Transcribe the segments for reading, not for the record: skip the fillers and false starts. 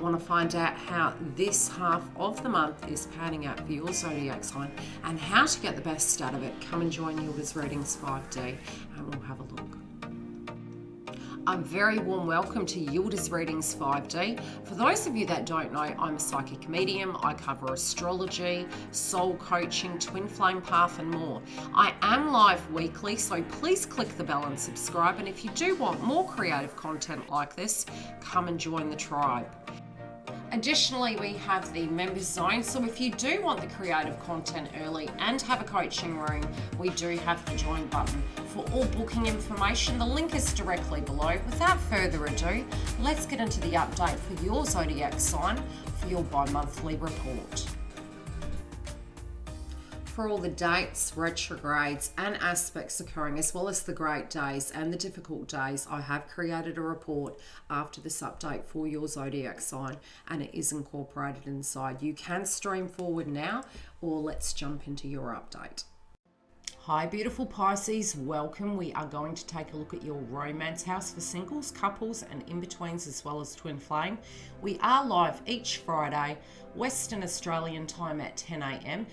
Want to find out how this half of the month is panning out for your zodiac sign and how to get the best out of it? Come and join YILDIZ Readings 5D and we'll have a look. A very warm welcome to YILDIZ Readings 5D. For those of you that don't know, I'm a psychic medium. I cover astrology, soul coaching, twin flame path and more. I am live weekly, so please click the bell and subscribe. And if you do want more creative content like this, come and join the tribe. Additionally, we have the members zone, so if you do want the creative content early and have a coaching room, we do have the join button. For all booking information, the link is directly below. Without further ado, let's get into the update for your zodiac sign for your bi-monthly report. For all the dates, retrogrades and aspects occurring, as well as the great days and the difficult days, I have created a report after this update for your zodiac sign and it is incorporated inside. You can stream forward now or let's jump into your update. Hi beautiful Pisces, welcome. We are going to take a look at your romance house for singles, couples and in-betweens as well as twin flame. We are live each Friday, Western Australian time at 10 a.m.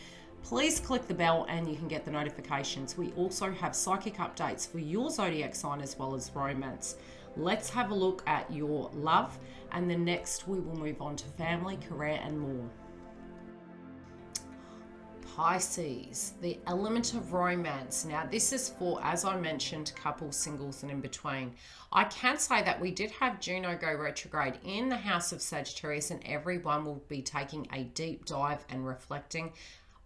Please click the bell and you can get the notifications. We also have psychic updates for your zodiac sign as well as romance. Let's have a look at your love and then next we will move on to family, career and more. Pisces, the element of romance. Now this is for, as I mentioned, couples, singles and in between. I can say that we did have Juno go retrograde in the house of Sagittarius and everyone will be taking a deep dive and reflecting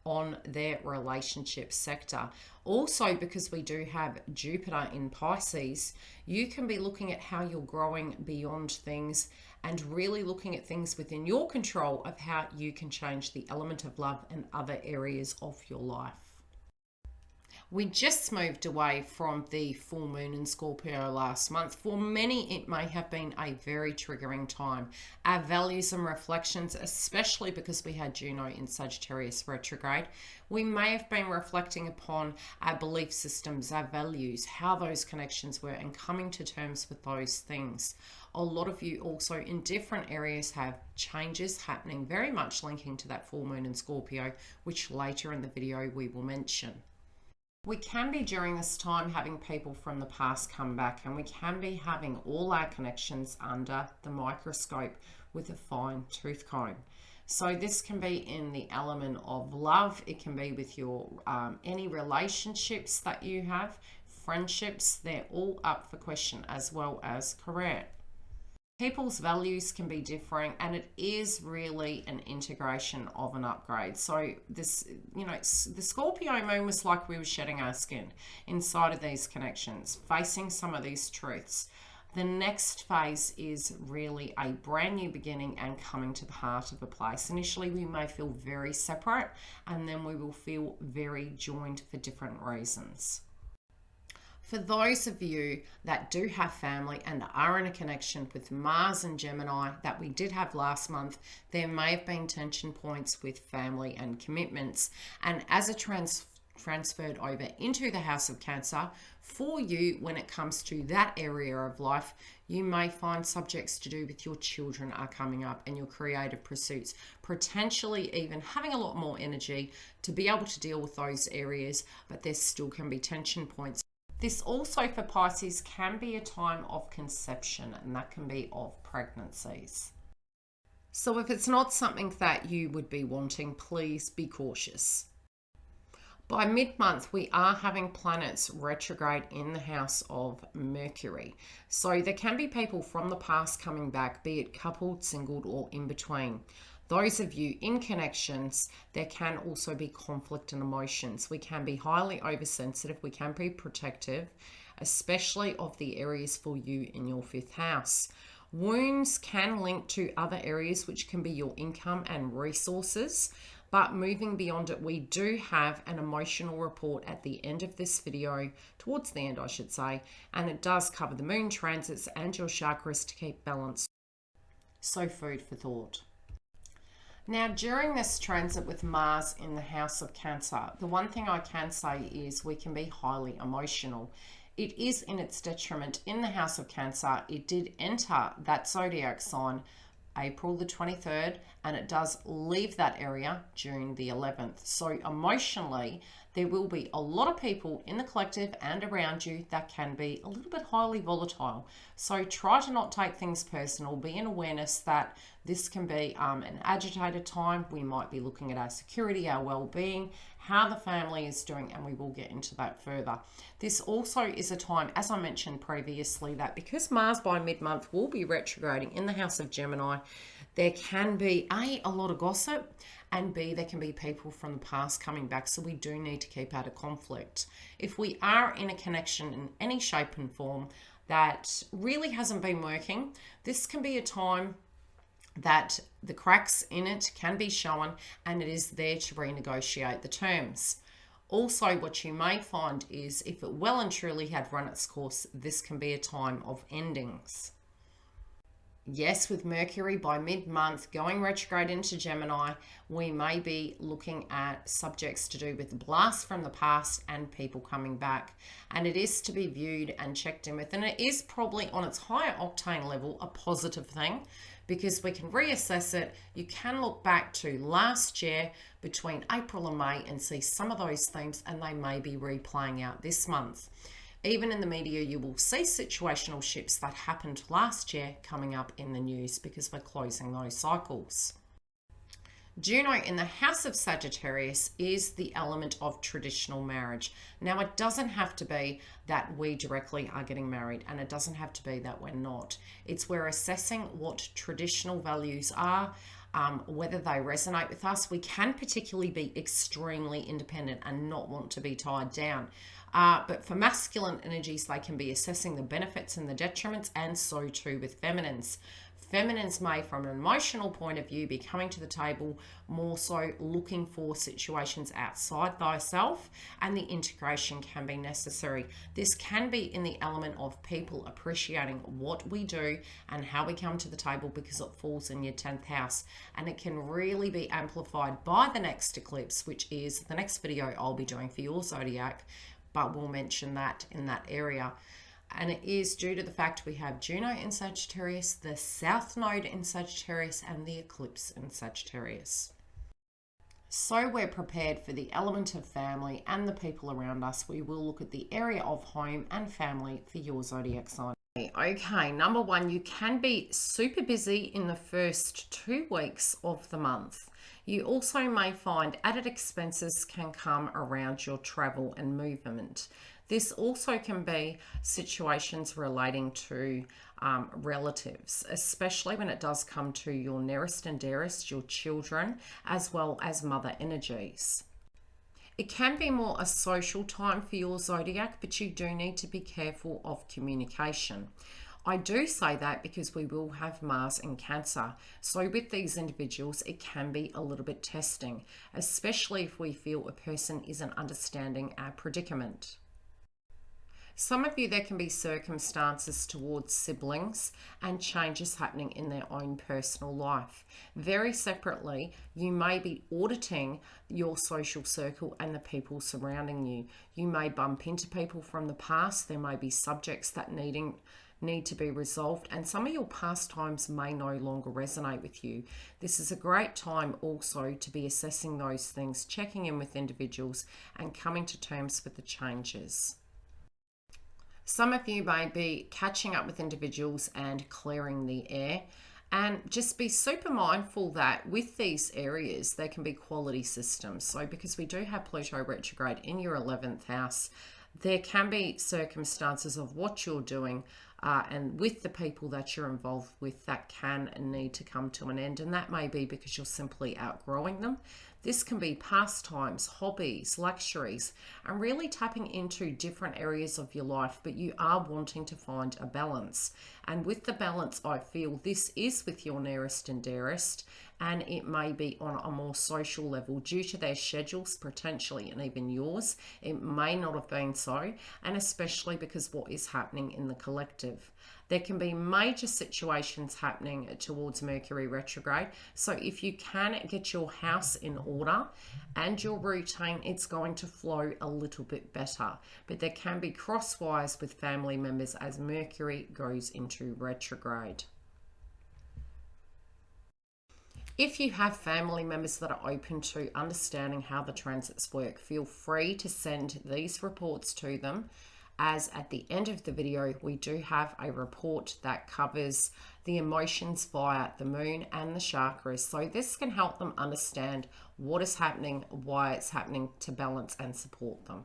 on their relationship sector. Also, because we do have Jupiter in Pisces, you can be looking at how you're growing beyond things and really looking at things within your control of how you can change the element of love and other areas of your life. We just moved away from the full moon in Scorpio last month. For many, it may have been a very triggering time. Our values and reflections, especially because we had Juno in Sagittarius retrograde, we may have been reflecting upon our belief systems, our values, how those connections were, and coming to terms with those things. A lot of you also in different areas have changes happening, very much linking to that full moon in Scorpio, which later in the video we will mention. We can be during this time having people from the past come back and we can be having all our connections under the microscope with a fine tooth comb. So this can be in the element of love, it can be with your any relationships that you have, friendships, they're all up for question, as well as career. People's values can be differing and it is really an integration of an upgrade. So this, you know, the Scorpio moon was like we were shedding our skin inside of these connections, facing some of these truths. The next phase is really a brand new beginning and coming to the heart of a place. Initially, we may feel very separate and then we will feel very joined for different reasons. For those of you that do have family and are in a connection with Mars and Gemini that we did have last month, there may have been tension points with family and commitments. And as it transferred over into the house of Cancer, for you, when it comes to that area of life, you may find subjects to do with your children are coming up and your creative pursuits, potentially even having a lot more energy to be able to deal with those areas, but there still can be tension points. This also for Pisces can be a time of conception and that can be of pregnancies. So if it's not something that you would be wanting, please be cautious. By mid-month, we are having planets retrograde in the house of Mercury. So there can be people from the past coming back, be it coupled, singled or in between. Those of you in connections, there can also be conflict and emotions. We can be highly oversensitive. We can be protective, especially of the areas for you in your fifth house. Wounds can link to other areas, which can be your income and resources. But moving beyond it, we do have an emotional report at the end of this video, towards the end, I should say, and it does cover the moon transits and your chakras to keep balance. So food for thought. Now, during this transit with Mars in the house of Cancer, the one thing I can say is we can be highly emotional. It is in its detriment in the house of Cancer. It did enter that zodiac sign April the 23rd, and it does leave that area June the 11th. So emotionally, there will be a lot of people in the collective and around you that can be a little bit highly volatile. So try to not take things personal. Be in awareness that this can be an agitated time. We might be looking at our security, our well-being, how the family is doing, and we will get into that further. This also is a time, as I mentioned previously, that because Mars by mid-month will be retrograding in the house of Gemini, there can be a lot of gossip, and B, there can be people from the past coming back, so we do need to keep out of conflict. If we are in a connection in any shape and form that really hasn't been working, this can be a time that the cracks in it can be shown, and it is there to renegotiate the terms. Also, what you may find is if it well and truly had run its course, this can be a time of endings. Yes, with Mercury by mid-month going retrograde into Gemini, we may be looking at subjects to do with blasts from the past and people coming back. And it is to be viewed and checked in with. And it is probably on its higher octane level a positive thing, because we can reassess it. You can look back to last year between April and May and see some of those themes, and they may be replaying out this month. Even in the media, you will see situational shifts that happened last year coming up in the news because we're closing those cycles. Juno in the house of Sagittarius is the element of traditional marriage. Now, it doesn't have to be that we directly are getting married, and it doesn't have to be that we're not. It's we're assessing what traditional values are, whether they resonate with us. We can particularly be extremely independent and not want to be tied down. But for masculine energies, they can be assessing the benefits and the detriments, and so too with feminines. Feminines may, from an emotional point of view, be coming to the table more so looking for situations outside thyself, and the integration can be necessary. This can be in the element of people appreciating what we do and how we come to the table because it falls in your 10th house, and it can really be amplified by the next eclipse, which is the next video I'll be doing for your zodiac, but we'll mention that in that area. And it is due to the fact we have Juno in Sagittarius, the South Node in Sagittarius, and the eclipse in Sagittarius. So we're prepared for the element of family and the people around us. We will look at the area of home and family for your zodiac sign. Okay, number one, you can be super busy in the first 2 weeks of the month. You also may find added expenses can come around your travel and movement. This also can be situations relating to relatives, especially when it does come to your nearest and dearest, your children, as well as mother energies. It can be more a social time for your zodiac, but you do need to be careful of communication. I do say that because we will have Mars in Cancer. So with these individuals, it can be a little bit testing, especially if we feel a person isn't understanding our predicament. Some of you, there can be circumstances towards siblings and changes happening in their own personal life. Very separately, you may be auditing your social circle and the people surrounding you. You may bump into people from the past. There may be subjects that need to be resolved, and some of your pastimes may no longer resonate with you. This is a great time also to be assessing those things, checking in with individuals, and coming to terms with the changes. Some of you may be catching up with individuals and clearing the air, and just be super mindful that with these areas, there can be quality systems. So because we do have Pluto retrograde in your 11th house, there can be circumstances of what you're doing and with the people that you're involved with that can and need to come to an end. And that may be because you're simply outgrowing them. This can be pastimes, hobbies, luxuries, and really tapping into different areas of your life, but you are wanting to find a balance. And with the balance, I feel this is with your nearest and dearest, and it may be on a more social level due to their schedules, potentially, and even yours. It may not have been so, and especially because what is happening in the collective. There can be major situations happening towards Mercury retrograde. So if you can get your house in order and your routine, it's going to flow a little bit better. But there can be crosswires with family members as Mercury goes into retrograde. If you have family members that are open to understanding how the transits work, feel free to send these reports to them, as at the end of the video we do have a report that covers the emotions via the moon and the chakras, so this can help them understand what is happening, why it's happening, to balance and support them.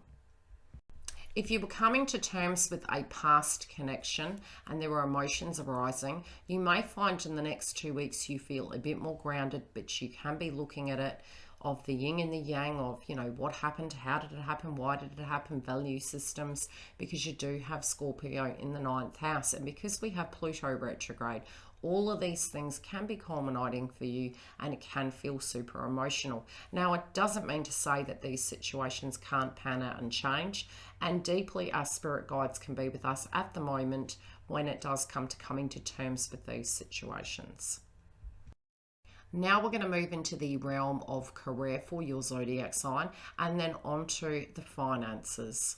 If you were coming to terms with a past connection and there were emotions arising, you may find in the next 2 weeks you feel a bit more grounded, but you can be looking at it of the yin and the yang of, what happened, how did it happen, why did it happen, value systems, because you do have Scorpio in the 9th house. And because we have Pluto retrograde, all of these things can be culminating for you, and it can feel super emotional. Now, it doesn't mean to say that these situations can't pan out and change, and deeply our spirit guides can be with us at the moment when it does come to coming to terms with these situations. Now we're going to move into the realm of career for your zodiac sign, and then onto the finances.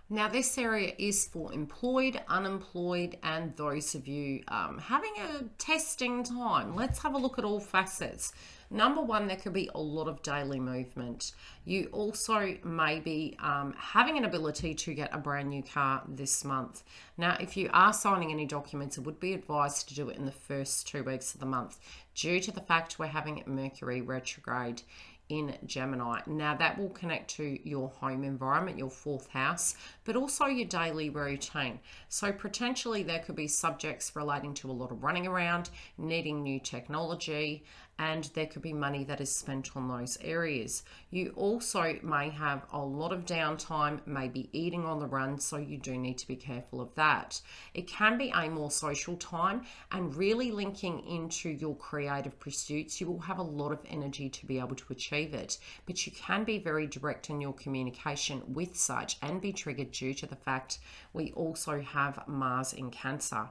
Now this area is for employed, unemployed, and those of you having a testing time. Let's have a look at all facets. Number one, there could be a lot of daily movement. You also may be having an ability to get a brand new car this month. Now, if you are signing any documents, it would be advised to do it in the first 2 weeks of the month, due to the fact we're having Mercury retrograde in Gemini. Now that will connect to your home environment, your 4th house, but also your daily routine. So potentially there could be subjects relating to a lot of running around, needing new technology, and there could be money that is spent on those areas. You also may have a lot of downtime, maybe eating on the run, so you do need to be careful of that. It can be a more social time, and really linking into your creative pursuits. You will have a lot of energy to be able to achieve it, but you can be very direct in your communication with such and be triggered due to the fact we also have Mars in Cancer.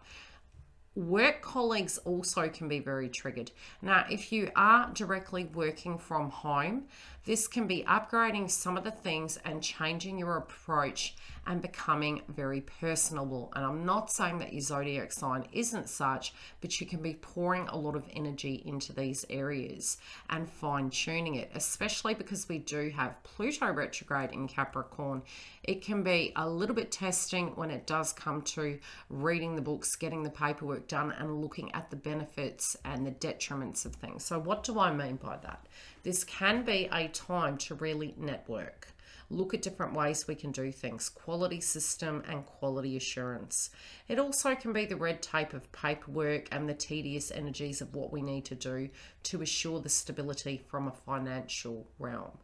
Work colleagues also can be very triggered. Now, if you are directly working from home, this can be upgrading some of the things and changing your approach and becoming very personable. And I'm not saying that your zodiac sign isn't such, but you can be pouring a lot of energy into these areas and fine-tuning it, especially because we do have Pluto retrograde in Capricorn. It can be a little bit testing when it does come to reading the books, getting the paperwork done, and looking at the benefits and the detriments of things. So what do I mean by that? This can be a time to really network. Look at different ways we can do things, quality system and quality assurance. It also can be the red tape of paperwork and the tedious energies of what we need to do to assure the stability from a financial realm.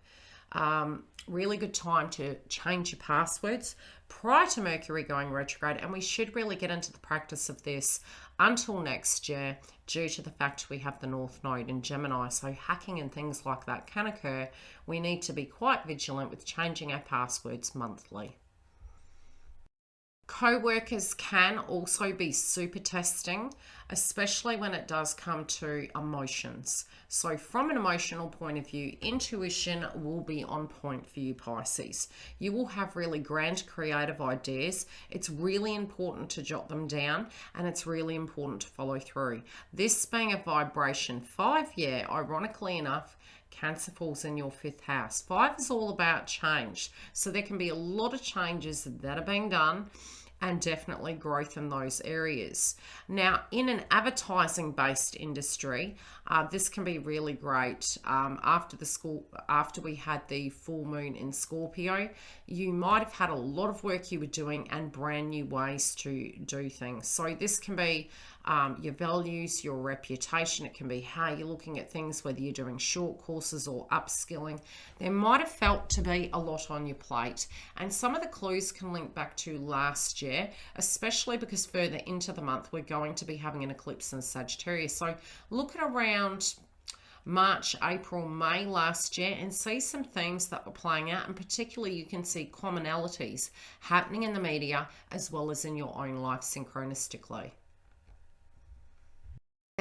Really good time to change your passwords prior to Mercury going retrograde, and we should really get into the practice of this until next year, due to the fact we have the North Node in Gemini, so hacking and things like that can occur. We need to be quite vigilant with changing our passwords monthly. Co-workers can also be super testing, especially when it does come to emotions. So from an emotional point of view, intuition will be on point for you, Pisces. You will have really grand creative ideas. It's really important to jot them down, and it's really important to follow through. This being a vibration 5, ironically enough, Cancer falls in your 5th house. 5 is all about change. So there can be a lot of changes that are being done, and definitely growth in those areas. Now, in an advertising based industry, this can be really great. After we had the full moon in Scorpio, you might have had a lot of work you were doing and brand new ways to do things. So this can be your values, your reputation. It can be how you're looking at things, whether you're doing short courses or upskilling. There might have felt to be a lot on your plate, and some of the clues can link back to last year, especially because further into the month we're going to be having an eclipse in Sagittarius. So look at around March, April, May last year and see some themes that were playing out, and particularly you can see commonalities happening in the media as well as in your own life synchronistically.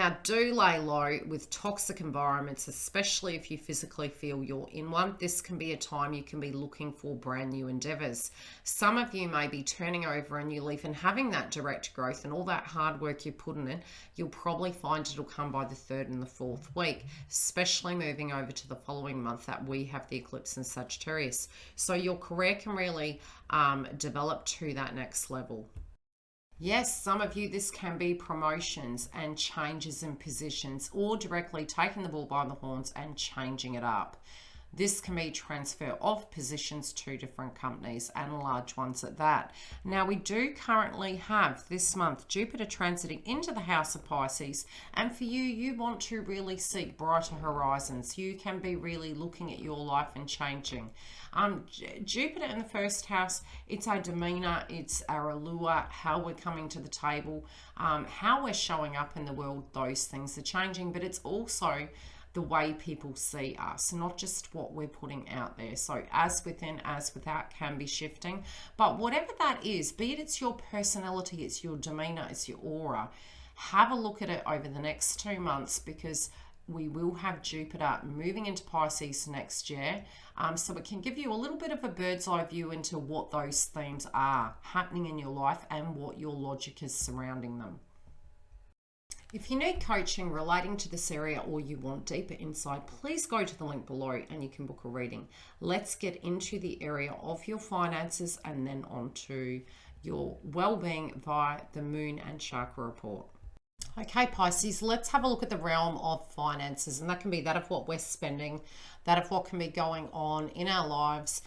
Now, do lay low with toxic environments, especially if you physically feel you're in one. This can be a time you can be looking for brand new endeavors. Some of you may be turning over a new leaf and having that direct growth, and all that hard work you're putting in, you'll probably find it'll come by the 3rd and the 4th week, especially moving over to the following month that we have the eclipse in Sagittarius. So your career can really develop to that next level. Yes, some of you, this can be promotions and changes in positions, or directly taking the bull by the horns and changing it up. This can be transfer of positions to different companies, and large ones at that. Now, we do currently have this month Jupiter transiting into the house of Pisces, and for you, you want to really seek brighter horizons. You can be really looking at your life and changing. Jupiter in the first house, it's our demeanor, it's our allure, how we're coming to the table, how we're showing up in the world. Those things are changing, but it's also the way people see us, not just what we're putting out there. So as within, as without can be shifting. But whatever that is, be it it's your personality, it's your demeanor, it's your aura, have a look at it over the next 2 months, because we will have Jupiter moving into Pisces next year. So it can give you a little bit of a bird's eye view into what those themes are happening in your life and what your logic is surrounding them. If you need coaching relating to this area, or you want deeper insight, please go to the link below and you can book a reading. Let's get into the area of your finances and then on to your well-being via the moon and chakra report. Okay, Pisces, let's have a look at the realm of finances, and that can be that of what we're spending, that of what can be going on in our lives.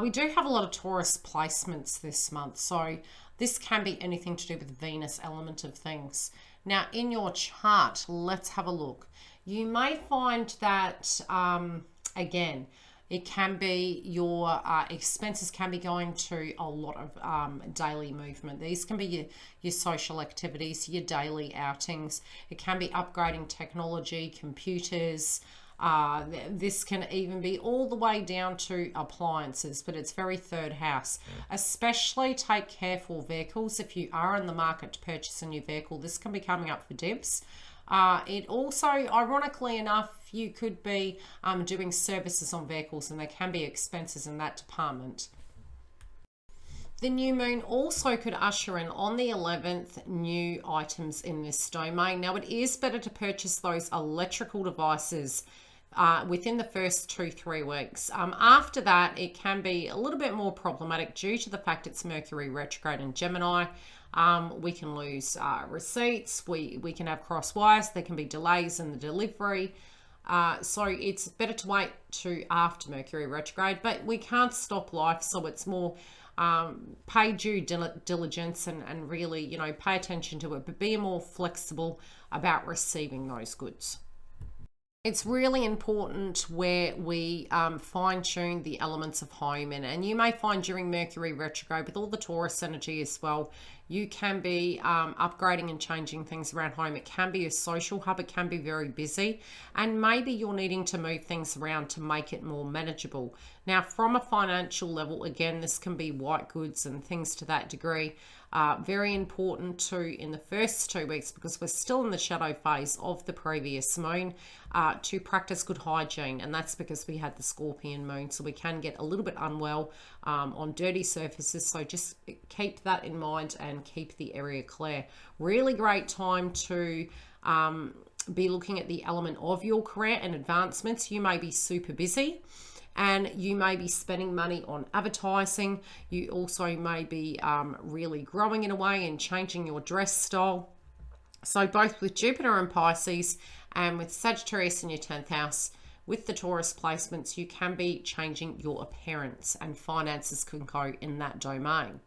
We do have a lot of Taurus placements this month, so this can be anything to do with the Venus element of things. Now, in your chart, let's have a look. You may find that, again, it can be your expenses can be going to a lot of daily movement. These can be your social activities, your daily outings. It can be upgrading technology, computers. This can even be all the way down to appliances, but it's very 3rd house. Especially take care for vehicles. If you are in the market to purchase a new vehicle, this can be coming up for dibs. It also, ironically enough, you could be doing services on vehicles, and there can be expenses in that department. The new moon also could usher in on the 11th new items in this domain. Now, it is better to purchase those electrical devices within the first 2-3 weeks. After that, it can be a little bit more problematic due to the fact it's Mercury retrograde in Gemini. We can lose receipts, we can have cross wires, there can be delays in the delivery. So it's better to wait to after Mercury retrograde, but we can't stop life, so it's more pay due diligence and really, you know, pay attention to it, but be more flexible about receiving those goods. It's really important where we fine-tune the elements of home, and you may find during Mercury retrograde with all the Taurus energy as well, you can be upgrading and changing things around home. It can be a social hub, it can be very busy, and maybe you're needing to move things around to make it more manageable. Now, from a financial level, again, this can be white goods and things to that degree. Very important too in the first 2 weeks, because we're still in the shadow phase of the previous moon, to practice good hygiene, and that's because we had the Scorpion moon, so we can get a little bit unwell on dirty surfaces. So just keep that in mind and keep the area clear. Really great time to be looking at the element of your career and advancements. You may be super busy, and you may be spending money on advertising. You also may be really growing in a way and changing your dress style. So both with Jupiter and Pisces and with Sagittarius in your 10th house, with the Taurus placements, you can be changing your appearance, and finances can go in that domain.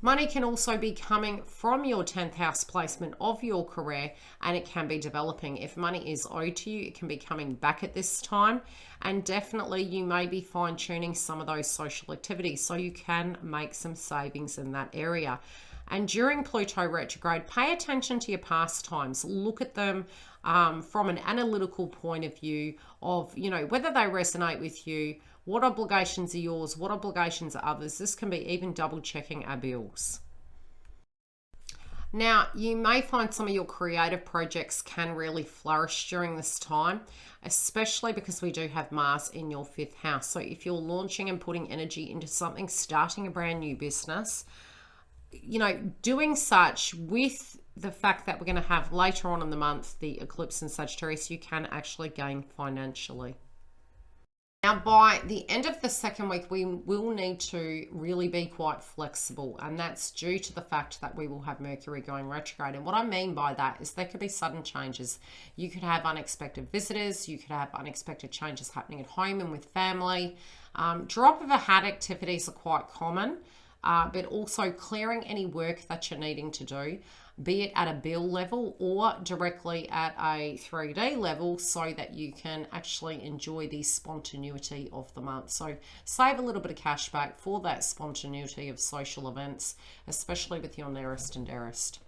Money can also be coming from your 10th house placement of your career, and it can be developing. If money is owed to you, it can be coming back at this time, and definitely you may be fine-tuning some of those social activities, so you can make some savings in that area. And during Pluto retrograde, pay attention to your pastimes. Look at them from an analytical point of view of, you know, whether they resonate with you. What obligations are yours? What obligations are others? This can be even double checking our bills. Now, you may find some of your creative projects can really flourish during this time, especially because we do have Mars in your 5th house. So if you're launching and putting energy into something, starting a brand new business, you know, doing such with the fact that we're going to have later on in the month the eclipse in Sagittarius, you can actually gain financially. Now, by the end of the second week, we will need to really be quite flexible, and that's due to the fact that we will have Mercury going retrograde. And what I mean by that is there could be sudden changes. You could have unexpected visitors, you could have unexpected changes happening at home and with family. Drop of a hat activities are quite common, but also clearing any work that you're needing to do, be it at a bill level or directly at a 3D level, so that you can actually enjoy the spontaneity of the month. So save a little bit of cash back for that spontaneity of social events, especially with your nearest and dearest.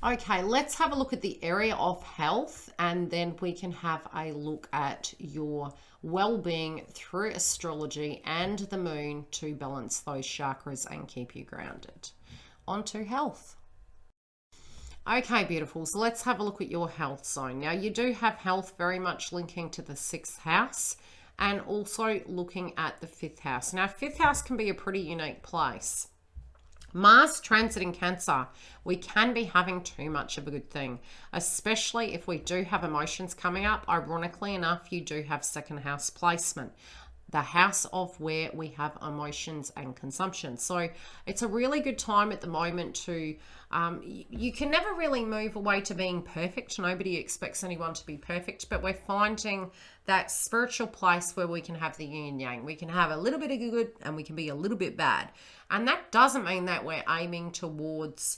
Okay, let's have a look at the area of health, and then we can have a look at your well-being through astrology and the moon to balance those chakras and keep you grounded. On to health. Okay, beautiful. So let's have a look at your health zone. Now, you do have health very much linking to the 6th house and also looking at the 5th house. Now, 5th house can be a pretty unique place. Mars transit in Cancer, we can be having too much of a good thing, especially if we do have emotions coming up. Ironically enough, you do have 2nd house placement, the house of where we have emotions and consumption. So it's a really good time at the moment to, you can never really move away to being perfect. Nobody expects anyone to be perfect, but we're finding that spiritual place where we can have the yin and yang. We can have a little bit of good and we can be a little bit bad. And that doesn't mean that we're aiming towards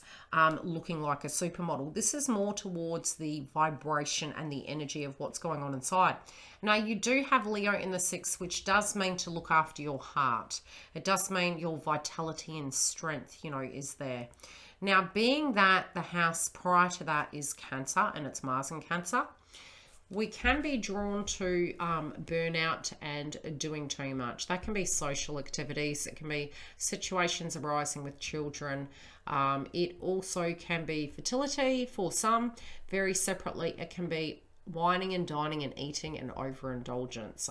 looking like a supermodel. This is more towards the vibration and the energy of what's going on inside. Now, you do have Leo in the 6th, which does mean to look after your heart. It does mean your vitality and strength, you know, is there. Now, being that the house prior to that is Cancer and it's Mars in Cancer, we can be drawn to burnout and doing too much. That can be social activities. It can be situations arising with children. It also can be fertility for some. Very separately, it can be wining and dining and eating and overindulgence.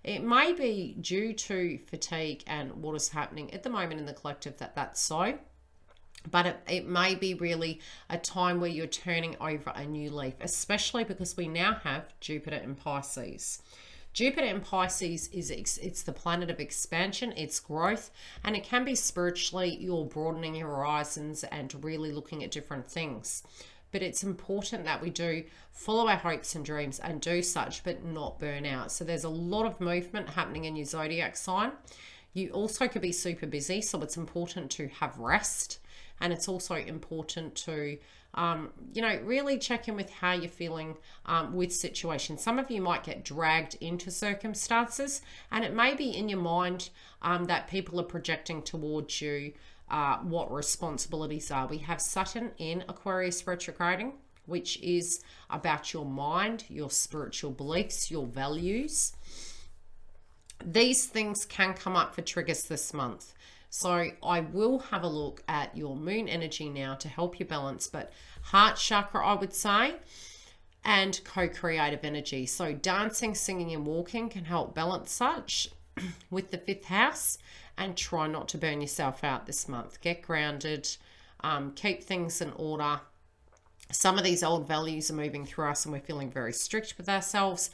It may be due to fatigue and what is happening at the moment in the collective that's so. But it may be really a time where you're turning over a new leaf, especially because we now have Jupiter in Pisces. Jupiter in Pisces it's the planet of expansion, it's growth, and it can be spiritually you're broadening your horizons and really looking at different things. But it's important that we do follow our hopes and dreams and do such, but not burn out. So there's a lot of movement happening in your zodiac sign. You also could be super busy, so it's important to have rest. And it's also important to, really check in with how you're feeling with situations. Some of you might get dragged into circumstances, and it may be in your mind that people are projecting towards you what responsibilities are. We have Saturn in Aquarius retrograding, which is about your mind, your spiritual beliefs, your values. These things can come up for triggers this month. So I will have a look at your moon energy now to help you balance, but heart chakra, I would say, and co-creative energy. So dancing, singing, and walking can help balance such with the 5th house, and try not to burn yourself out this month. Get grounded, keep things in order. Some of these old values are moving through us and we're feeling very strict with ourselves.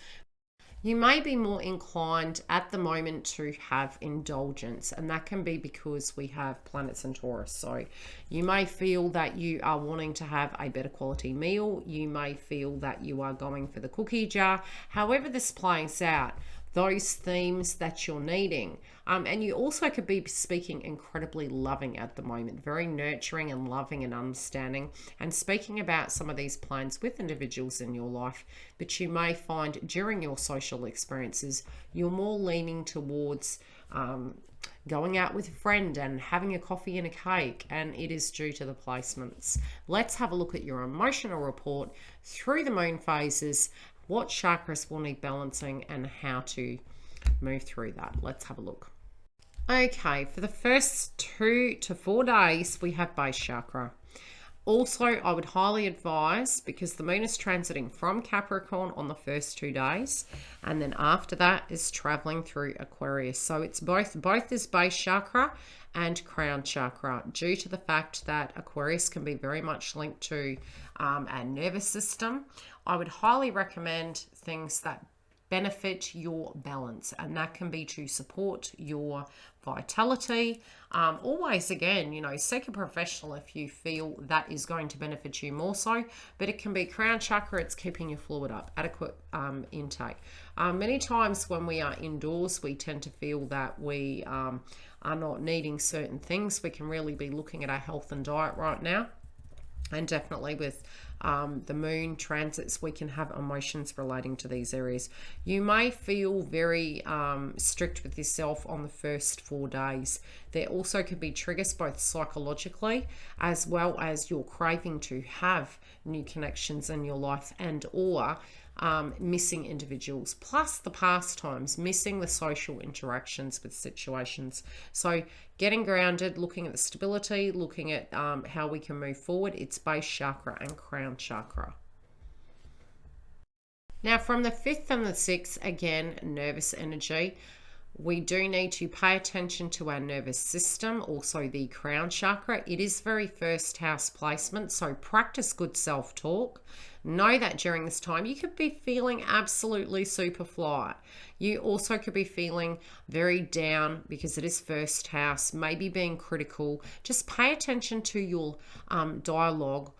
You may be more inclined at the moment to have indulgence, and that can be because we have planets in Taurus. So you may feel that you are wanting to have a better quality meal. You may feel that you are going for the cookie jar. However this plays out, those themes that you're needing. And you also could be speaking incredibly loving at the moment, very nurturing and loving and understanding, and speaking about some of these plans with individuals in your life. But you may find during your social experiences, you're more leaning towards going out with a friend and having a coffee and a cake, and it is due to the placements. Let's have a look at your emotional report through the moon phases, what chakras will need balancing, and how to move through that. Let's have a look. Okay, for the first 2 to 4 days, we have base chakra. Also, I would highly advise, because the moon is transiting from Capricorn on the first 2 days, and then after that is traveling through Aquarius. So it's both is base chakra and crown chakra, due to the fact that Aquarius can be very much linked to our nervous system. I would highly recommend things that benefit your balance, and that can be to support your vitality. Always, again, seek a professional if you feel that is going to benefit you more so, but it can be crown chakra. It's keeping your fluid up, adequate intake. Many times when we are indoors, we tend to feel that we are not needing certain things. We can really be looking at our health and diet right now. And definitely with the moon transits, we can have emotions relating to these areas. You may feel very strict with yourself on the first 4 days. There also could be triggers both psychologically, as well as your craving to have new connections in your life, and or missing individuals, plus the pastimes, missing the social interactions with situations. So getting grounded, looking at the stability, looking at how we can move forward. It's base chakra and crown chakra. Now from the 5th and the 6th, again, nervous energy. We do need to pay attention to our nervous system, also the crown chakra. It is very first house placement, so practice good self-talk. Know that during this time you could be feeling absolutely super fly. You also could be feeling very down because it is first house, maybe being critical. Just pay attention to your dialogue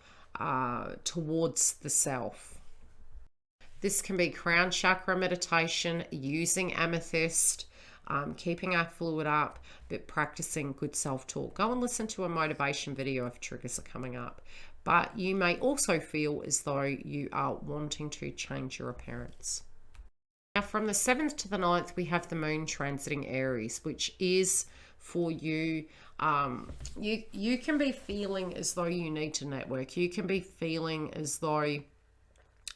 towards the self. This can be crown chakra meditation, using amethyst, keeping our fluid up, but practicing good self-talk. Go and listen to a motivation video if triggers are coming up. But you may also feel as though you are wanting to change your appearance. Now from the 7th to the 9th, we have the moon transiting Aries, which is for you. You can be feeling as though you need to network. You can be feeling as though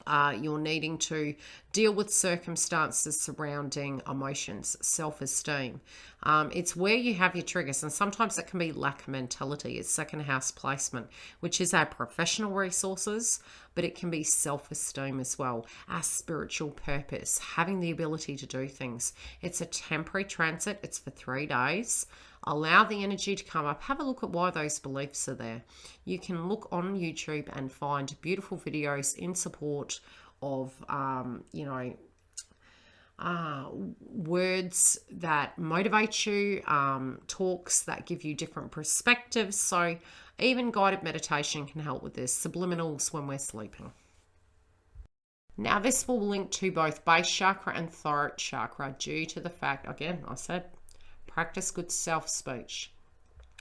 you're needing to deal with circumstances surrounding emotions, self-esteem. It's where you have your triggers, and sometimes it can be lack mentality. It's second house placement, which is our professional resources, but it can be self-esteem as well, our spiritual purpose, having the ability to do things. It's a temporary transit. It's for 3 days. Allow the energy to come up. Have a look at why those beliefs are there. You can look on YouTube and find beautiful videos in support of, words that motivate you, talks that give you different perspectives. So even guided meditation can help with this. Subliminals when we're sleeping. Now this will link to both base chakra and throat chakra, due to the fact, again, I said, practice good self-speech.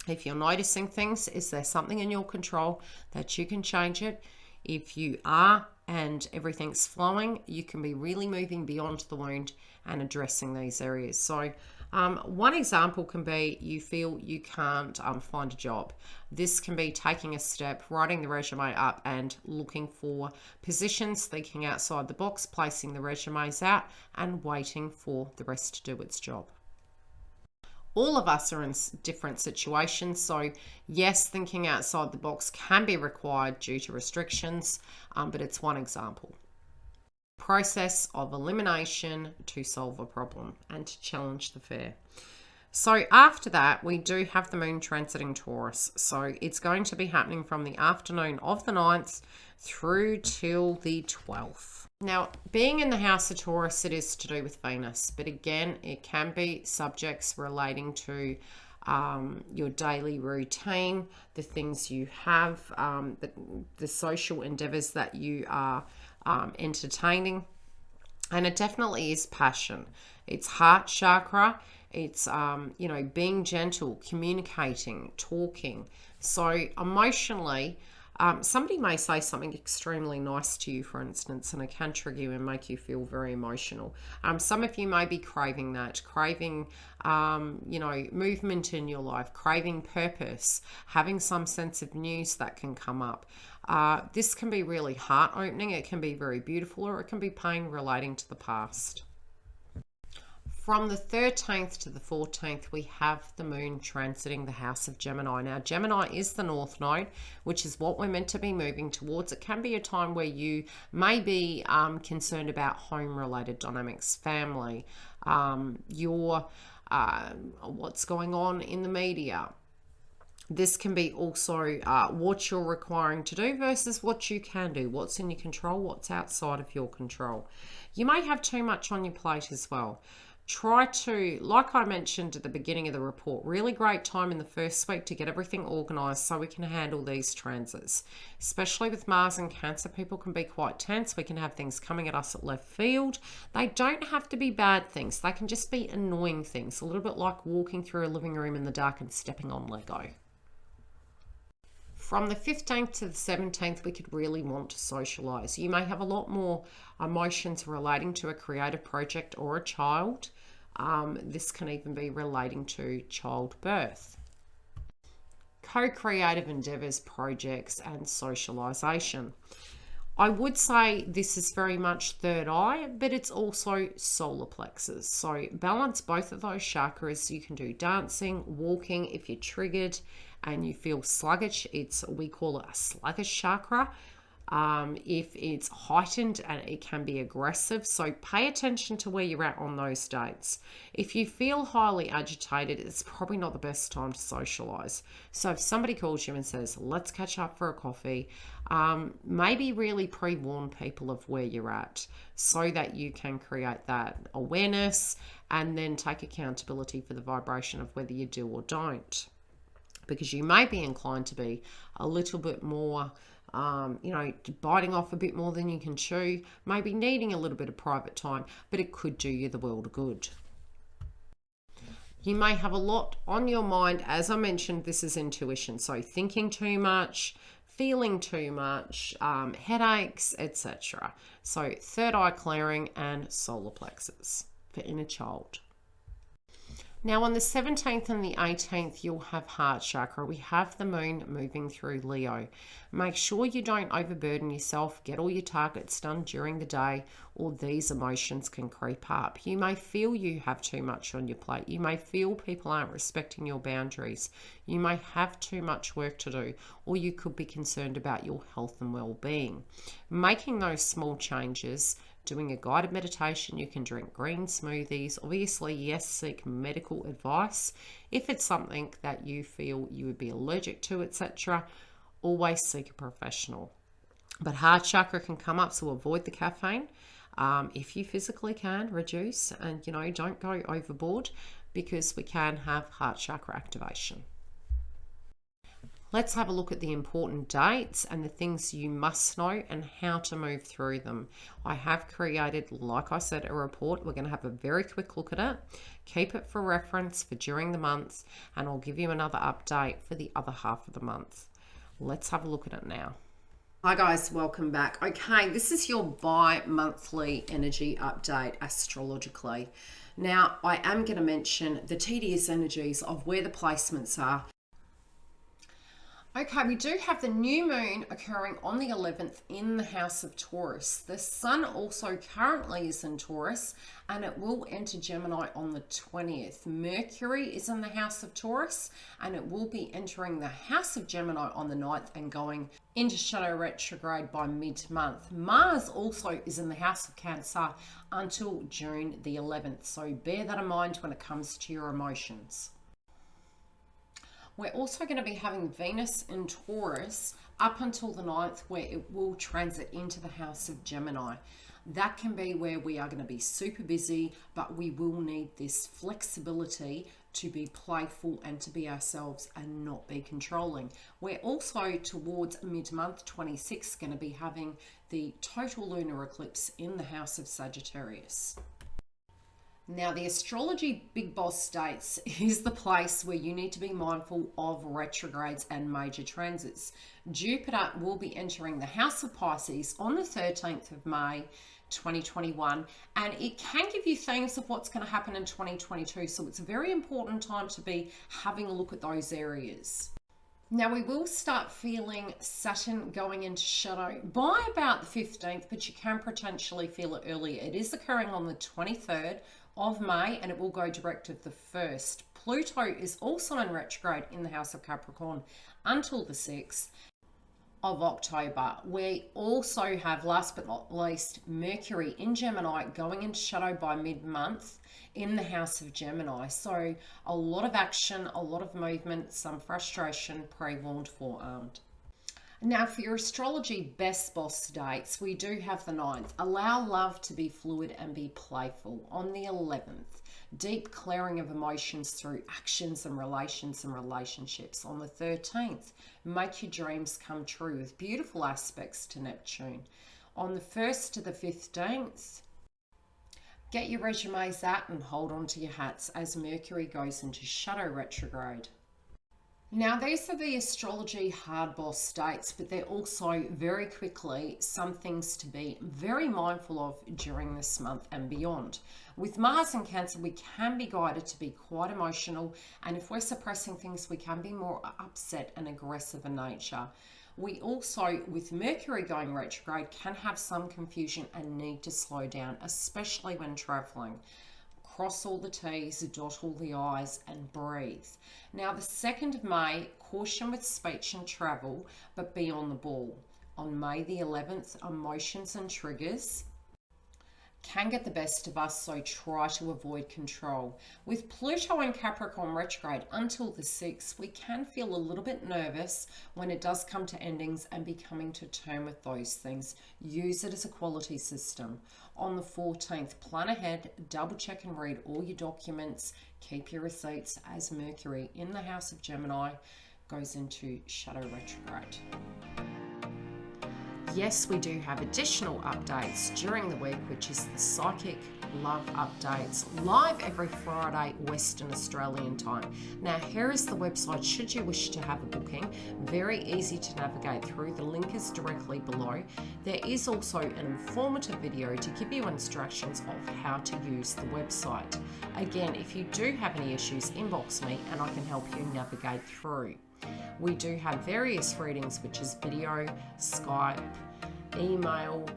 If you're noticing things, is there something in your control that you can change it? If you are and everything's flowing, you can be really moving beyond the wound and addressing these areas. So one example can be you feel you can't find a job. This can be taking a step, writing the resume up and looking for positions, thinking outside the box, placing the resumes out and waiting for the rest to do its job. All of us are in different situations, so yes, thinking outside the box can be required due to restrictions, but it's one example. Process of elimination to solve a problem and to challenge the fear. So after that, we do have the moon transiting Taurus. So it's going to be happening from the afternoon of the 9th through till the 12th. Now, being in the house of Taurus, it is to do with Venus. But again, it can be subjects relating to your daily routine, the things you have, the social endeavors that you are entertaining. And it definitely is passion. It's heart chakra. It's, being gentle, communicating, talking. So emotionally, somebody may say something extremely nice to you, for instance, and it can trigger you and make you feel very emotional. Some of you may be craving that, craving, movement in your life, craving purpose, having some sense of news that can come up. This can be really heart-opening. It can be very beautiful, or it can be pain relating to the past. From the 13th to the 14th, we have the moon transiting the house of Gemini. Now, Gemini is the north node, which is what we're meant to be moving towards. It can be a time where you may be concerned about home-related dynamics, family, what's going on in the media. This can be also what you're requiring to do versus what you can do, what's in your control, what's outside of your control. You may have too much on your plate as well. Try to, like I mentioned at the beginning of the report, really great time in the first week to get everything organized so we can handle these transits. Especially with Mars and Cancer, people can be quite tense. We can have things coming at us at left field. They don't have to be bad things. They can just be annoying things, a little bit like walking through a living room in the dark and stepping on Lego. From the 15th to the 17th, we could really want to socialize. You may have a lot more emotions relating to a creative project or a child. This can even be relating to childbirth. Co-creative endeavors, projects, and socialization. I would say this is very much third eye, but it's also solar plexus. So balance both of those chakras. You can do dancing, walking if you're triggered and you feel sluggish. We call it a sluggish chakra. If it's heightened, and it can be aggressive. So pay attention to where you're at on those dates. If you feel highly agitated, it's probably not the best time to socialize. So if somebody calls you and says, let's catch up for a coffee, maybe really pre-warn people of where you're at so that you can create that awareness and then take accountability for the vibration of whether you do or don't. Because you may be inclined to be a little bit more biting off a bit more than you can chew, maybe needing a little bit of private time, but it could do you the world of good. You may have a lot on your mind. As I mentioned, this is intuition. So thinking too much, feeling too much, headaches, etc. So third eye clearing and solar plexus for inner child. Now on the 17th and the 18th, you'll have heart chakra. We have the moon moving through Leo. Make sure you don't overburden yourself. Get all your targets done during the day, or these emotions can creep up. You may feel you have too much on your plate. You may feel people aren't respecting your boundaries. You may have too much work to do, or you could be concerned about your health and well-being. Making those small changes, doing a guided meditation, you can drink green smoothies. Obviously, yes, seek medical advice. If it's something that you feel you would be allergic to, etc., always seek a professional. But heart chakra can come up, so avoid the caffeine. If you physically can, reduce and, don't go overboard because we can have heart chakra activation. Let's have a look at the important dates and the things you must know and how to move through them. I have created, like I said, a report. We're going to have a very quick look at it. Keep it for reference for during the months, and I'll give you another update for the other half of the month. Let's have a look at it now. Hi guys, welcome back. Okay, this is your bi-monthly energy update astrologically. Now, I am going to mention the tedious energies of where the placements are. Okay, we do have the new moon occurring on the 11th in the house of Taurus. The sun also currently is in Taurus and it will enter Gemini on the 20th. Mercury is in the house of Taurus and it will be entering the house of Gemini on the 9th and going into shadow retrograde by mid-month. Mars also is in the house of Cancer until June the 11th. So bear that in mind when it comes to your emotions. We're also going to be having Venus in Taurus up until the 9th, where it will transit into the house of Gemini. That can be where we are going to be super busy, but we will need this flexibility to be playful and to be ourselves and not be controlling. We're also towards mid-month 26 going to be having the total lunar eclipse in the house of Sagittarius. Now, the Astrology Big Boss states is the place where you need to be mindful of retrogrades and major transits. Jupiter will be entering the house of Pisces on the 13th of May 2021, and it can give you themes of what's going to happen in 2022. So it's a very important time to be having a look at those areas. Now, we will start feeling Saturn going into shadow by about the 15th, but you can potentially feel it earlier. It is occurring on the 23rd, of May, and it will go direct of the 1st. Pluto is also in retrograde in the house of Capricorn until the 6th of October. We also have, last but not least, Mercury in Gemini going into shadow by mid-month in the house of Gemini. So a lot of action, a lot of movement, some frustration, pre-warned, forearmed. Now for your astrology best boss dates, we do have the 9th. Allow love to be fluid and be playful. On the 11th, deep clearing of emotions through actions and relations and relationships. On the 13th, make your dreams come true with beautiful aspects to Neptune. On the 1st to the 15th, get your resumes out and hold on to your hats as Mercury goes into shadow retrograde. Now, these are the astrology hard boss dates, but they're also very quickly some things to be very mindful of during this month and beyond. With Mars in Cancer, we can be guided to be quite emotional, and if we're suppressing things, we can be more upset and aggressive in nature. We also, with Mercury going retrograde, can have some confusion and need to slow down, especially when traveling. Cross all the T's, dot all the I's, and breathe. Now, the 2nd of May, caution with speech and travel, but be on the ball. On May the 11th, emotions and triggers can get the best of us, so try to avoid control. With Pluto and Capricorn retrograde until the 6th, we can feel a little bit nervous when it does come to endings and be coming to term with those things. Use it as a quality system. On the 14th, plan ahead, double check and read all your documents, keep your receipts as Mercury in the house of Gemini goes into shadow retrograde. Yes, we do have additional updates during the week, which is the Psychic Love Updates, live every Friday, Western Australian time. Now, here is the website should you wish to have a booking. Very easy to navigate through. The link is directly below. There is also an informative video to give you instructions of how to use the website. Again, if you do have any issues, inbox me and I can help you navigate through. We do have various readings, which is video, Skype, email,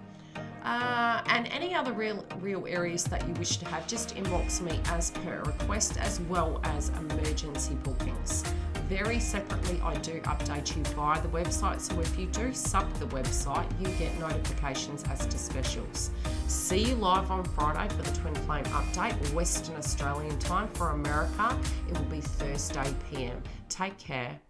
and any other real areas that you wish to have. Just inbox me as per request, as well as emergency bookings. Very separately, I do update you via the website, so if you do sub the website, you get notifications as to specials. See you live on Friday for the Twin Flame update, Western Australian time. For America, it will be Thursday PM. Take care.